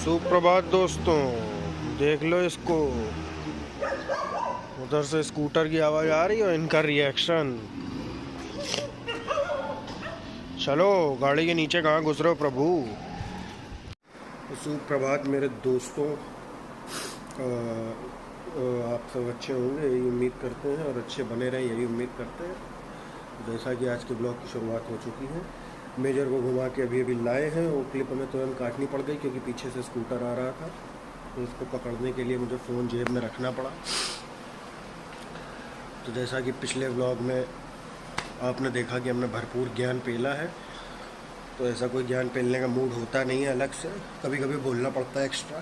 सुप्रभात दोस्तों, देख लो इसको। उधर से स्कूटर की आवाज़ आ रही है और इनका रिएक्शन। चलो गाड़ी के नीचे कहाँ घुस रहे हो प्रभु। सुप्रभात मेरे दोस्तों, आप सब अच्छे होंगे यही उम्मीद करते हैं और अच्छे बने रहें यही उम्मीद करते हैं। जैसा कि आज के ब्लॉग की शुरुआत हो चुकी है, मेजर को घुमा के अभी लाए हैं। वो क्लिप हमें तुरंत काटनी पड़ गई क्योंकि पीछे से स्कूटर आ रहा था, तो इसको पकड़ने के लिए मुझे फ़ोन जेब में रखना पड़ा। तो जैसा कि पिछले ब्लॉग में आपने देखा कि हमने भरपूर ज्ञान पेला है, तो ऐसा कोई ज्ञान पेलने का मूड होता नहीं है अलग से, कभी कभी बोलना पड़ता है एक्स्ट्रा,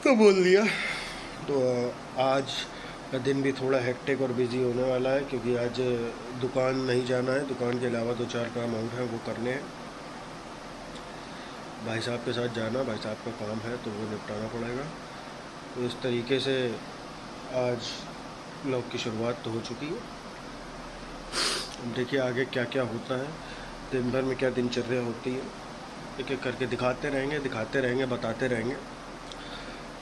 तो बोल दिया। तो आज का दिन भी थोड़ा हेक्टिक और बिजी होने वाला है क्योंकि आज दुकान नहीं जाना है। दुकान के अलावा 2-4 काम और हैं वो करने हैं। भाई साहब के साथ जाना, भाई साहब का काम है तो वो निपटाना पड़ेगा। तो इस तरीके से आज ब्लॉग की शुरुआत तो हो चुकी है। देखिए आगे क्या क्या होता है, दिन भर में क्या दिनचर्या होती है, एक एक करके दिखाते रहेंगे, बताते रहेंगे।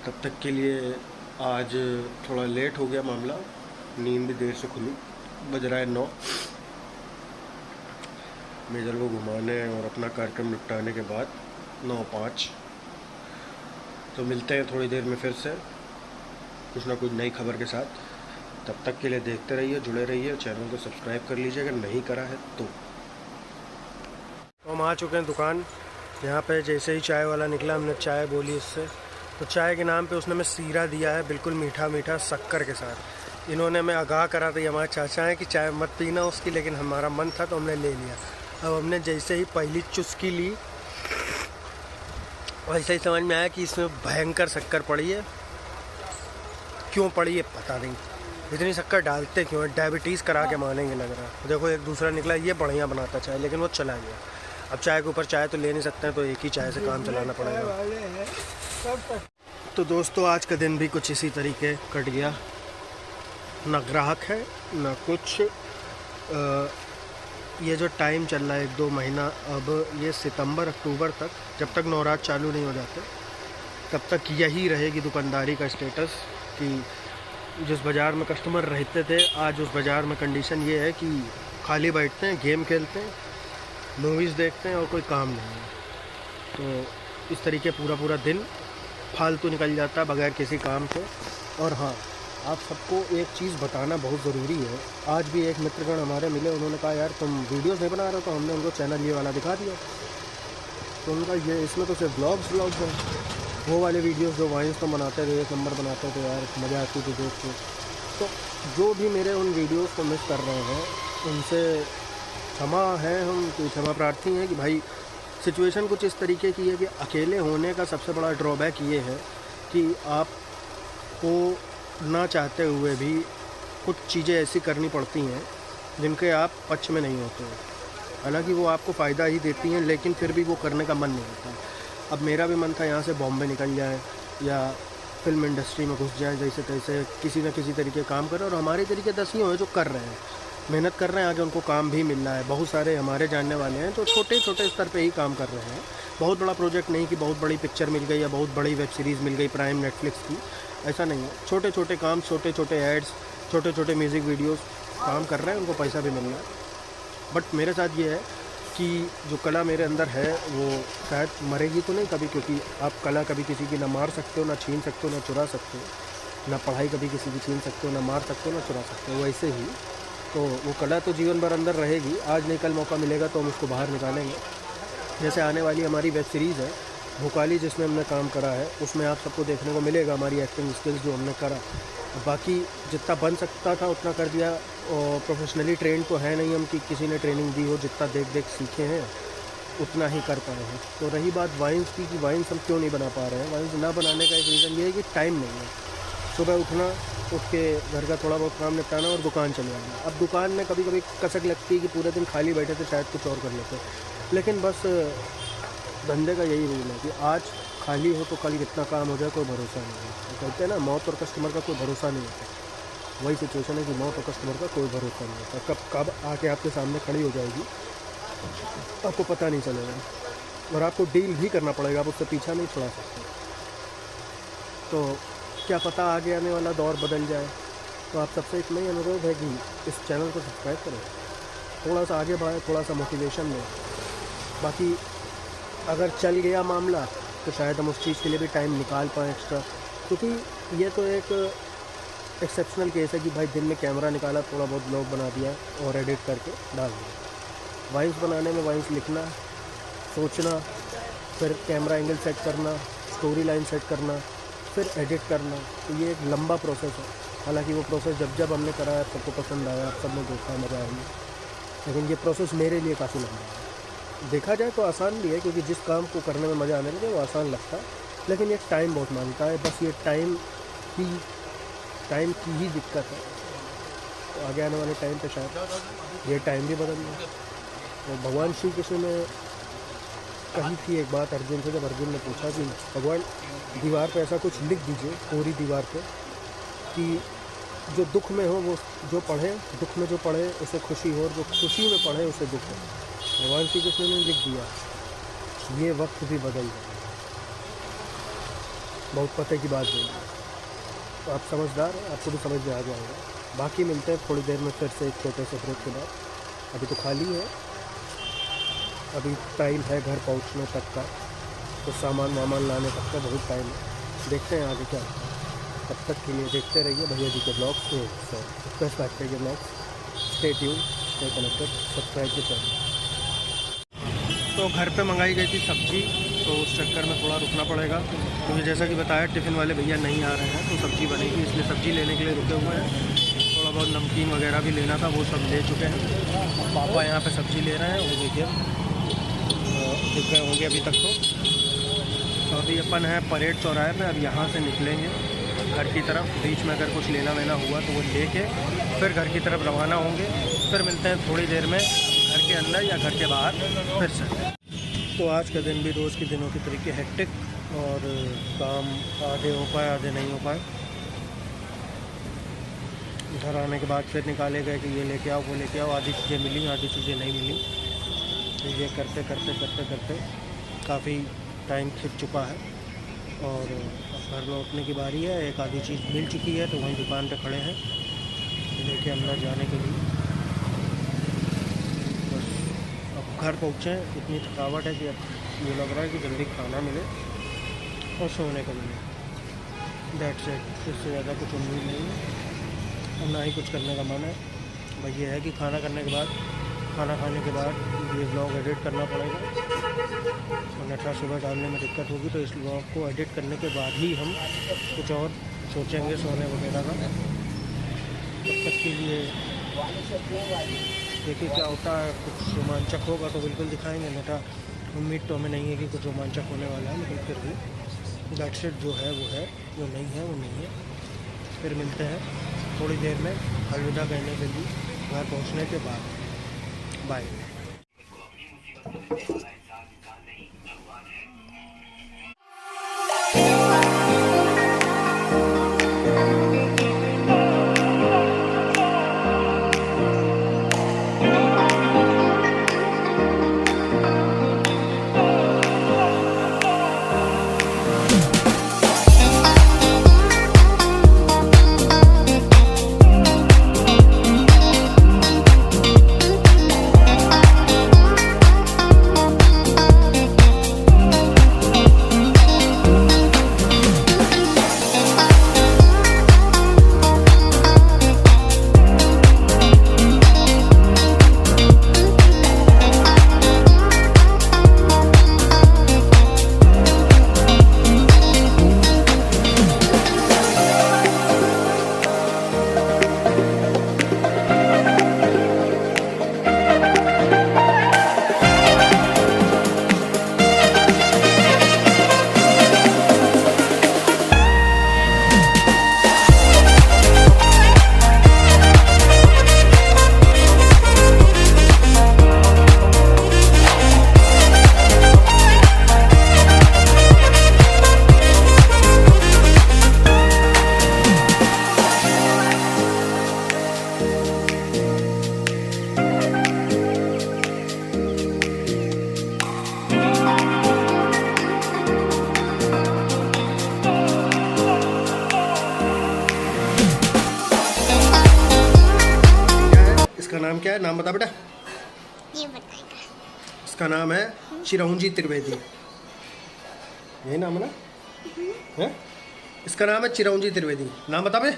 तब तक के लिए आज थोड़ा लेट हो गया मामला, नींद भी देर से खुली। बज रहा है 9। मेजर को घुमाने और अपना कार्यक्रम निपटाने के बाद 9:05। तो मिलते हैं थोड़ी देर में फिर से कुछ ना कुछ नई खबर के साथ। तब तक के लिए देखते रहिए, जुड़े रहिए, चैनल को सब्सक्राइब कर लीजिए अगर नहीं करा है तो। हम आ चुके हैं दुकान। यहाँ पे जैसे ही चाय वाला निकला, हमने चाय बोली इससे, तो चाय के नाम पे उसने हमें सीरा दिया है, बिल्कुल मीठा मीठा शक्कर के साथ। इन्होंने हमें आगाह करा था, हमारे चाचा हैं, कि चाय मत पीना उसकी, लेकिन हमारा मन था तो हमने ले लिया। अब हमने जैसे ही पहली चुस्की ली, वैसे ही समझ में आया कि इसमें भयंकर शक्कर पड़ी है। क्यों पड़ी है पता नहीं, इतनी शक्कर डालते क्यों है, डायबिटीज़ करा के मानेंगे लग रहा है। देखो एक दूसरा निकला, ये बढ़िया बनाता चाय, लेकिन वो चला गया। अब चाय के ऊपर चाय तो ले नहीं सकते हैं, तो एक ही चाय से काम चलाना पड़ेगा। तो दोस्तों आज का दिन भी कुछ इसी तरीके कट गया, ना ग्राहक है ना कुछ। ये जो टाइम चल रहा है 1-2 महीना, अब ये सितंबर अक्टूबर तक, जब तक नवरात्र चालू नहीं हो जाते तब तक यही रहेगी दुकानदारी का स्टेटस। कि जिस बाज़ार में कस्टमर रहते थे, आज उस बाज़ार में कंडीशन ये है कि खाली बैठते हैं, गेम खेलते हैं, मूवीज़ देखते हैं और कोई काम नहीं है। तो इस तरीके पूरा दिन फालतू निकल जाता है बगैर किसी काम के। और हाँ, आप सबको एक चीज़ बताना बहुत ज़रूरी है। आज भी एक मित्रगण हमारे मिले, उन्होंने कहा यार तुम वीडियोस नहीं बना रहे हो, तो हमने उनको चैनल ये वाला दिखा दिया। तो उनका ये इसमें तो सिर्फ ब्लॉग्स हैं, वो वाले वीडियोस जो वाइंस तो बनाते थे, 1 नंबर बनाते थे यार, मज़ा आती थी देख के। तो जो भी मेरे उन वीडियोस को मिस कर रहे हैं उनसे क्षमा है, हम तो क्षमा प्रार्थी हैं कि भाई सिचुएशन कुछ इस तरीके की है कि अकेले होने का सबसे बड़ा ड्रॉबैक ये है कि आपको ना चाहते हुए भी कुछ चीज़ें ऐसी करनी पड़ती हैं जिनके आप पक्ष में नहीं होते हैं। हालांकि वो आपको फ़ायदा ही देती हैं, लेकिन फिर भी वो करने का मन नहीं होता। अब मेरा भी मन था यहाँ से बॉम्बे निकल जाए या फिल्म इंडस्ट्री में घुस जाए, जैसे तैसे किसी न किसी तरीके काम करें। और हमारे तरीके 10 ही हैं जो कर रहे हैं, मेहनत कर रहे हैं, आगे उनको काम भी मिल रहा है। बहुत सारे हमारे जानने वाले हैं जो छोटे छोटे स्तर पे ही काम कर रहे हैं। बहुत बड़ा प्रोजेक्ट नहीं कि बहुत बड़ी पिक्चर मिल गई या बहुत बड़ी वेब सीरीज़ मिल गई प्राइम नेटफ्लिक्स की, ऐसा नहीं है। छोटे छोटे काम, छोटे छोटे एड्स, छोटे छोटे म्यूज़िक वीडियोस काम कर रहे हैं, उनको पैसा भी मिल रहा है। बट मेरे साथ ये है कि जो कला मेरे अंदर है वो शायद मरेगी तो नहीं कभी, क्योंकि आप कला कभी किसी की ना मार सकते हो, ना छीन सकते हो, ना चुरा सकते हो। ना पढ़ाई कभी किसी की छीन सकते हो, ना मार सकते हो, ना चुरा सकते हो। वैसे ही तो वो कला तो जीवन भर अंदर रहेगी, आज नहीं कल मौका मिलेगा तो हम उसको बाहर निकालेंगे। जैसे आने वाली हमारी वेब सीरीज़ है भोकाली, जिसमें हमने काम करा है, उसमें आप सबको देखने को मिलेगा हमारी एक्टिंग स्किल्स जो हमने करा। बाकी जितना बन सकता था उतना कर दिया, और प्रोफेशनली ट्रेंड तो है नहीं हम कि किसी ने ट्रेनिंग दी हो, जितना देख सीखे हैं उतना ही कर पाए हैं। तो रही बात वाइन्स की कि वाइन्स हम क्यों नहीं बना पा रहे हैं, वाइन्स ना बनाने का एक रीज़न ये है कि टाइम नहीं है। सुबह उठना, उठ के घर का थोड़ा बहुत काम निपटाना और दुकान चले जाना। अब दुकान में कभी कभी कसक लगती है कि पूरे दिन खाली बैठे थे, शायद कुछ और कर लेते, लेकिन बस धंधे का यही रूल है कि आज खाली हो तो कल कितना काम हो जाए कोई भरोसा नहीं है। तो कहते हैं ना, मौत और कस्टमर का कोई भरोसा नहीं होता। वही सिचुएशन है कि मौत और कस्टमर का कोई भरोसा नहीं होता, कब आके आपके सामने खड़ी हो जाएगी आपको पता नहीं चलेगा, और आपको डील भी करना पड़ेगा, आप उससे पीछा नहीं छुड़ा सकते। तो क्या पता आगे आने वाला दौर बदल जाए। तो आप सबसे एक नई अनुरोध है कि इस चैनल को सब्सक्राइब करें, थोड़ा सा आगे बढ़ाएं, थोड़ा सा मोटिवेशन दें। बाकी अगर चल गया मामला तो शायद हम उस चीज़ के लिए भी टाइम निकाल पाएँ एक्स्ट्रा, क्योंकि ये तो एक एक्सेप्शनल केस है कि भाई दिन में कैमरा निकाला, थोड़ा बहुत ब्लॉग बना दिया और एडिट करके डाल दिया। वाइस बनाने में वाइस लिखना, सोचना, फिर कैमरा एंगल सेट करना, स्टोरी लाइन सेट करना, फिर एडिट करना, तो ये एक लंबा प्रोसेस है। हालांकि वो प्रोसेस जब हमने कराया सबको पसंद आया, आप सब ने देखा, मज़ा आया, लेकिन ये प्रोसेस मेरे लिए काफ़ी लंबा है। देखा जाए तो आसान भी है, क्योंकि जिस काम को करने में मज़ा आने लगे वो आसान लगता है, लेकिन ये टाइम बहुत मांगता है। बस ये टाइम की ही दिक्कत है। तो आगे आने वाले टाइम पे शायद ये टाइम भी बदल जाए। तो भगवान श्री कृष्ण ने कही थी एक बात अर्जुन से, जब अर्जुन ने पूछा कि भगवान दीवार पे ऐसा कुछ लिख दीजिए, पूरी दीवार पे, कि जो दुख में हो वो जो पढ़े, दुख में जो पढ़े उसे खुशी हो, और जो खुशी में पढ़े उसे दुख हो। भगवान श्री कृष्ण ने लिख दिया, ये वक्त भी बदल जाए। बहुत पते की बात बोली। तो आप समझदार हैं, आपको भी समझ में आ जाएगा। बाकी मिलते हैं थोड़ी देर में फिर से एक छोटे से ब्रेक के बाद। अभी तो खाली है, अभी टाइम है घर पहुंचने तक का, तो सामान वामान लाने तक का बहुत टाइम है। देखते हैं आगे क्या होता है। तब तक के लिए देखते रहिए भैया जी के ब्लॉग्स, रिक्वेस्ट बैठते के blogs. Stay tune, stay connected, subscribe के चैनल। तो घर पे मंगाई गई थी सब्ज़ी, तो उस चक्कर में थोड़ा रुकना पड़ेगा, क्योंकि जैसा कि बताया टिफ़िन वाले भैया नहीं आ रहे हैं, तो सब्ज़ी बनेगी, इसलिए सब्ज़ी लेने के लिए रुके हुए हैं। थोड़ा बहुत नमकीन वगैरह भी लेना था, वो सब ले चुके हैं। पापा यहाँ पे सब्ज़ी ले रहे हैं, वो देखिए दिख गए होंगे अभी तक। तो अभी अपन है परेड चौराहे पे, अब यहाँ से निकलेंगे घर की तरफ। बीच में अगर कुछ लेना वेना हुआ तो वो लेके फिर घर की तरफ रवाना होंगे। फिर मिलते हैं थोड़ी देर में घर के अंदर या घर के बाहर फिर से। तो आज का दिन भी रोज़ के दिनों की तरीके हेक्टिक, और काम आधे हो पाए आधे नहीं हो पाए। घर आने के बाद फिर निकाले गए कि ये लेके आओ वो लेके आओ, आधी चीज़ें मिली आधी चीज़ें नहीं मिली। तो ये करते करते करते करते काफ़ी टाइम खिंच चुका है, और घर लौटने की बारी है। एक आधी चीज़ मिल चुकी है, तो वहीं दुकान पे खड़े हैं लेके अंदर जाने के लिए। बस अब घर पहुँचे, इतनी थकावट है कि अब ये लग रहा है कि जल्दी खाना मिले और सोने को मिले। दैट्स इट, इससे ज़्यादा कुछ उम्मीद नहीं है और ना ही कुछ करने का मन है। बस ये है कि खाना खाने के बाद ये ब्लॉग एडिट करना पड़ेगा, अन्यथा सुबह डालने में दिक्कत होगी। तो इस ब्लॉग को एडिट करने के बाद ही हम कुछ और सोचेंगे सोने वगैरह का। तब तक के लिए देखिए क्या होता है। कुछ रोमांचक होगा तो बिल्कुल दिखाएंगे, अन्यथा उम्मीद तो हमें नहीं है कि कुछ रोमांचक होने वाला है, लेकिन फिर भी दैट्स इट, जो है वो है, जो नहीं है वो नहीं है। फिर मिलते हैं थोड़ी देर में अलविदा कहने के लिए घर पहुंचने के बाद। बाय। नाम क्या है? नाम बता बेटा। ये बताएगा। इसका नाम है चिरौंजी त्रिवेदी। यही नाम है ना? है? इसका नाम है चिरौंजी त्रिवेदी। नाम बता बे। ये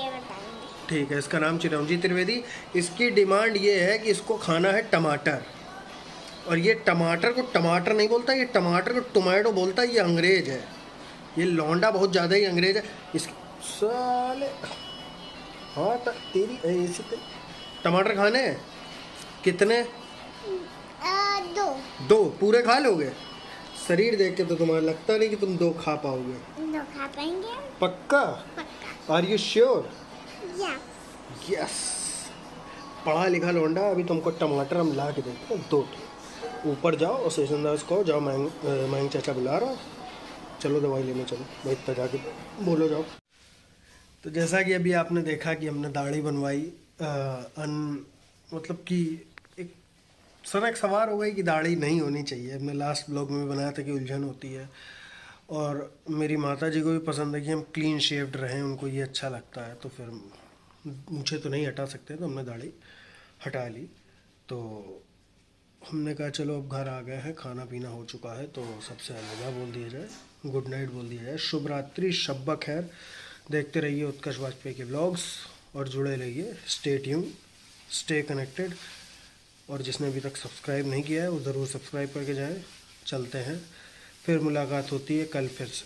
बताएंगे। ठीक है, इसका नाम चिरौंजी त्रिवेदी। इसकी डिमांड ये है कि इसको खाना है टमाटर, और ये टमाटर को टमाटर नहीं बोलता, ये टमाटर को टोमेटो बोलता है। ये अंग्रेज है, ये लौंडा बहुत ज़्यादा ही अंग्रेज है। इस साले हाँ तेरी ऐसी टमाटर खाने हैं कितने? 2 2 पूरे खा लोगे? शरीर देख के तो तुम्हारा लगता नहीं कि तुम 2 खा पाओगे। 2 खा पाएंगे। पक्का? पक्का। Are you sure? Yes. Yes. पढ़ा लिखा लौंडा। अभी तुमको टमाटर हम ला के देते हैं 2। ऊपर जाओ और सेशनदास को जाओ, महंग चाचा बुला रहा, चलो दवाई लेने चलो। भाई इतना जाके बोलो जाओ। तो जैसा कि अभी आपने देखा कि हमने दाढ़ी बनवाई, मतलब कि एक सनक सवार हो गई कि दाढ़ी नहीं होनी चाहिए। मैं लास्ट ब्लॉग में भी बनाया था कि उलझन होती है, और मेरी माता जी को भी पसंद है कि हम क्लीन शेव्ड रहें, उनको ये अच्छा लगता है। तो फिर मुझे तो नहीं हटा सकते, तो हमने दाढ़ी हटा ली। तो हमने कहा चलो अब घर आ गए हैं, खाना पीना हो चुका है, तो सबसे अलविदा बोल दिया जाए, गुड नाइट बोल दिया जाए, शुभ रात्रि, शब्बा खैर। देखते रहिए उत्कर्ष वाजपेयी के व्लॉग्स और जुड़े रहिए। Stay tune, stay connected. और जिसने अभी तक सब्सक्राइब नहीं किया है वो ज़रूर सब्सक्राइब करके जाएं। चलते हैं, फिर मुलाकात होती है कल फिर से।